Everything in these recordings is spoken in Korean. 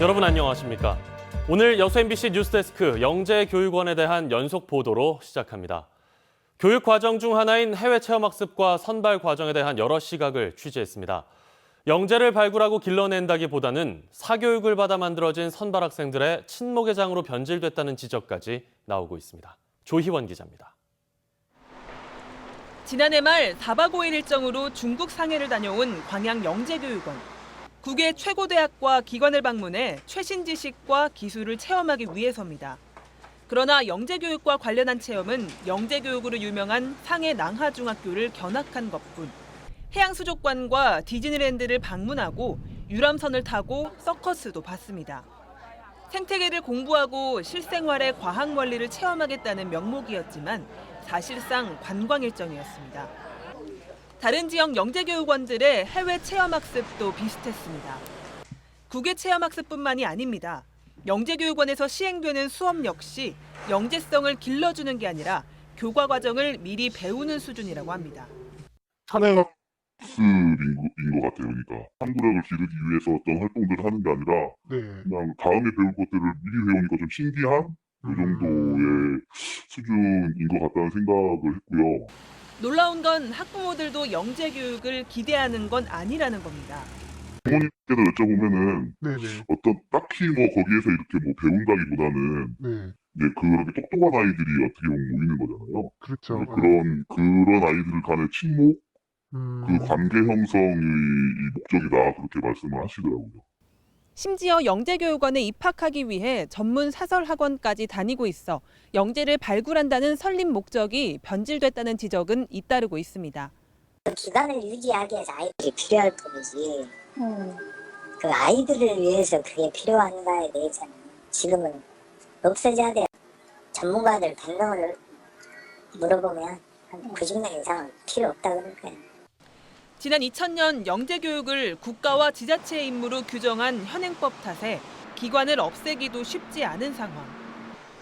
여러분 안녕하십니까? 오늘 여수 MBC 뉴스데스크 영재교육원에 대한 연속 보도로 시작합니다. 교육 과정 중 하나인 해외 체험학습과 선발 과정에 대한 여러 시각을 취재했습니다. 영재를 발굴하고 길러낸다기보다는 사교육을 받아 만들어진 선발 학생들의 친목의 장으로 변질됐다는 지적까지 나오고 있습니다. 조희원 기자입니다. 지난해 말 4박 5일 일정으로 중국 상해를 다녀온 광양 영재교육원. 국외 최고 대학과 기관을 방문해 최신 지식과 기술을 체험하기 위해서입니다. 그러나 영재교육과 관련한 체험은 영재교육으로 유명한 상해 낭하중학교를 견학한 것뿐. 해양수족관과 디즈니랜드를 방문하고 유람선을 타고 서커스도 봤습니다. 생태계를 공부하고 실생활의 과학 원리를 체험하겠다는 명목이었지만 사실상 관광 일정이었습니다. 다른 지역 영재교육원들의 해외 체험학습도 비슷했습니다. 국외 체험학습뿐만이 아닙니다. 영재교육원에서 시행되는 수업 역시 영재성을 길러주는 게 아니라 교과 과정을 미리 배우는 수준이라고 합니다. 산행학습인 것 같아요. 그러니까 한국어를 기르기 위해서 어떤 활동들을 하는 게 아니라 그냥 다음에 배울 것들을 미리 배우니까 좀 신기한 그 정도의 수준인 것 같다는 생각을 했고요. 놀라운 건 학부모들도 영재교육을 기대하는 건 아니라는 겁니다. 부모님께서 여쭤보면은 어떤 딱히 뭐 거기에서 이렇게 뭐 배운다기보다는 이제 그렇게 똑똑한 아이들이 어떻게 보면 모이는 거잖아요. 그렇죠. 그런 아이들 간의 친목, 그 관계 형성이 이 목적이다 그렇게 말씀을 하시더라고요. 심지어 영재교육원에 입학하기 위해 전문 사설학원까지 다니고 있어 영재를 발굴한다는 설립 목적이 변질됐다는 지적은 잇따르고 있습니다. 기반을 유지하기 위해서 아이들이 필요할 뿐이지 그 아이들을 위해서 그게 필요한가에 대해서는 지금은 없어져야 돼요. 전문가들 100명을 물어보면 한 90명 이상은 필요 없다 그럴 거예요. 지난 2000년 영재교육을 국가와 지자체의 임무로 규정한 현행법 탓에 기관을 없애기도 쉽지 않은 상황.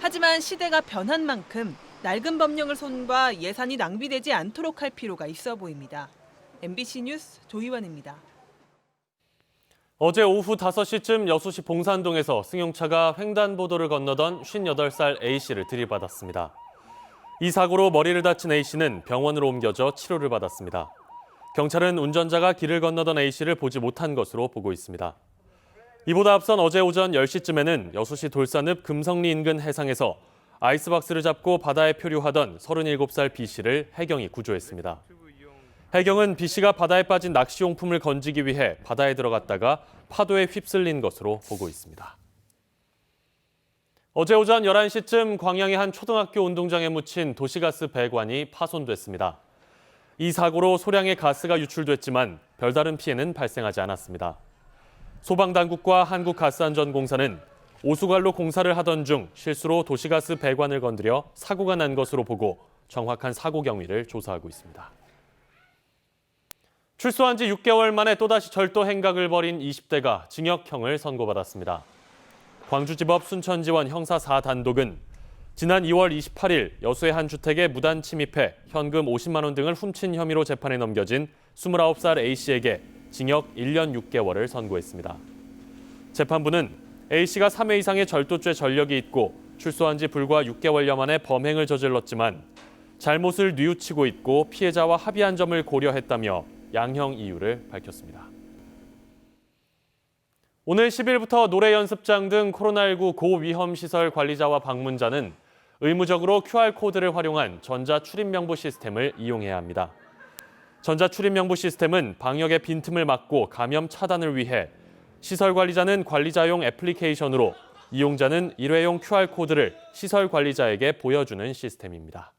하지만 시대가 변한 만큼 낡은 법령을 손봐 예산이 낭비되지 않도록 할 필요가 있어 보입니다. MBC 뉴스 조희원입니다. 어제 오후 5시쯤 여수시 봉산동에서 승용차가 횡단보도를 건너던 58살 A씨를 들이받았습니다. 이 사고로 머리를 다친 A씨는 병원으로 옮겨져 치료를 받았습니다. 경찰은 운전자가 길을 건너던 A씨를 보지 못한 것으로 보고 있습니다. 이보다 앞선 어제 오전 10시쯤에는 여수시 돌산읍 금성리 인근 해상에서 아이스박스를 잡고 바다에 표류하던 37살 B씨를 해경이 구조했습니다. 해경은 B씨가 바다에 빠진 낚시용품을 건지기 위해 바다에 들어갔다가 파도에 휩쓸린 것으로 보고 있습니다. 어제 오전 11시쯤 광양의 한 초등학교 운동장에 묻힌 도시가스 배관이 파손됐습니다. 이 사고로 소량의 가스가 유출됐지만 별다른 피해는 발생하지 않았습니다. 소방당국과 한국가스안전공사는 오수관로 공사를 하던 중 실수로 도시가스 배관을 건드려 사고가 난 것으로 보고 정확한 사고 경위를 조사하고 있습니다. 출소한 지 6개월 만에 또다시 절도 행각을 벌인 20대가 징역형을 선고받았습니다. 광주지법 순천지원 형사 4단독은 지난 2월 28일 여수의 한 주택에 무단 침입해 현금 50만 원 등을 훔친 혐의로 재판에 넘겨진 29살 A씨에게 징역 1년 6개월을 선고했습니다. 재판부는 A씨가 3회 이상의 절도죄 전력이 있고 출소한 지 불과 6개월여 만에 범행을 저질렀지만 잘못을 뉘우치고 있고 피해자와 합의한 점을 고려했다며 양형 이유를 밝혔습니다. 오늘 10일부터 노래 연습장 등 코로나19 고위험시설 관리자와 방문자는 의무적으로 QR코드를 활용한 전자출입명부 시스템을 이용해야 합니다. 전자출입명부 시스템은 방역의 빈틈을 막고 감염 차단을 위해 시설 관리자는 관리자용 애플리케이션으로 이용자는 일회용 QR코드를 시설 관리자에게 보여주는 시스템입니다.